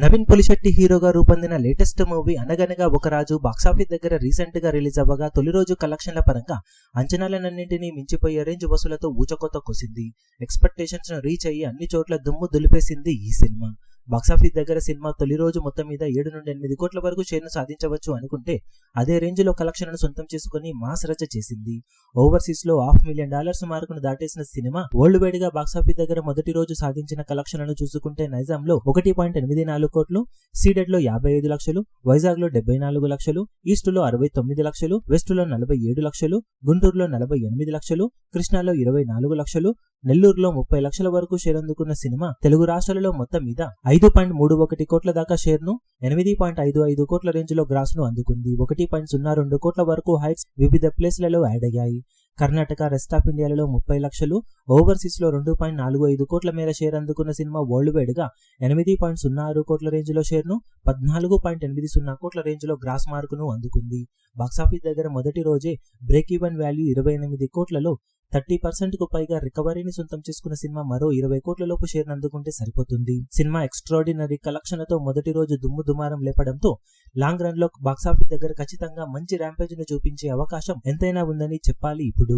నవీన్ పొలిశెట్టి హీరోగా రూపొందిన latest movie అనగనగా ఒక రాజు బాక్సాఫీస్ దగ్గర రీసెంట్ గా రిలీజ్ అవ్వగా తొలి రోజు కలెక్షన్ల పరంగా అంచనాలన్నింటినీ మించిపోయే రేంజ్ వసూలతో ఊచకోత కోసింది. ఎక్స్పెక్టేషన్స్ ను రీచ్ అయ్యి అన్ని చోట్ల దుమ్ము దులిపేసింది ఈ సినిమా. బాక్సాఫీస్ దగ్గర సినిమా తొలి రోజు మొత్తం మీద 7 నుండి 8 కోట్ల వరకు షేర్ను సాధించవచ్చు అనుకుంటే అదే రేంజ్ లో కలెక్షన్లను సొంతం చేసుకుని మాస్ రచ్చ చేసింది. ఓవర్సీస్ లో $500,000 మార్కును దాటేసిన సినిమా వరల్డ్ వైడ్ గా బాక్సాఫీస్ దగ్గర మొదటి రోజు సాధించిన కలెక్షన్లను చూసుకుంటే నైజాంలో 1.84 కోట్లు, సీడెడ్ లో 55 లక్షలు, వైజాగ్ లో 74 లక్షలు, ఈస్ట్ లో 69 లక్షలు, వెస్ట్ లో 47 లక్షలు, గుంటూరులో 48 లక్షలు, కృష్ణాలో 24 లక్షలు, నెల్లూరులో 30 లక్షల వరకు షేర్ అందుకున్న సినిమా తెలుగు రాష్ట్రాలలో మొత్తం మీద 5.31 కోట్ల దాకా షేర్ ను, 8.55 కోట్ల రేంజ్ లో గ్రాస్ ను అందుకుంది. 1.02 కోట్ల వరకు హైట్స్ వివిధ ప్లేస్లలో యాడ్ అయ్యాయి. కర్ణాటక, రెస్ట్ ఆఫ్ ఇండియాలలో 30 లక్షలు, ఓవర్సీస్ లో 2.45 కోట్ల మేర షేర్ అందుకున్న సినిమా వరల్డ్ వైడ్ గా 8.06 కోట్ల రేంజ్ లో షేర్ ను, 14.80 కోట్ల రేంజ్ లో గ్రాస్ మార్కును అందుకుంది. బాక్సాఫీస్ దగ్గర మొదటి రోజే బ్రేక్ ఈవెన్ వాల్యూ 28 కోట్లలో 30% కు పైగా రికవరీని సొంతం చేసుకున్న సినిమా మరో 20 కోట్ల లోపు షేర్ అందుకుంటే సరిపోతుంది. సినిమా ఎక్స్ట్రాడినరీ కలెక్షన్లతో మొదటి రోజు దుమ్ము దుమారం లేపడంతో లాంగ్ రన్ లో బాక్సాఫీస్ దగ్గర ఖచ్చితంగా మంచి ర్యాంపేజ్ ను చూపించే అవకాశం ఎంతైనా ఉందని చెప్పాలి. ఇప్పుడు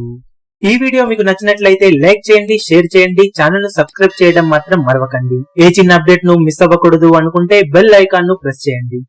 ఈ వీడియో మీకు నచ్చినట్లయితే లైక్ చేయండి, షేర్ చేయండి, ఛానల్ ను సబ్స్క్రైబ్ చేయడం మాత్రం మరవకండి. ఏ చిన్న అప్డేట్ ను మిస్ అవ్వకూడదు అనుకుంటే బెల్ ఐకాన్ ను ప్రెస్ చేయండి.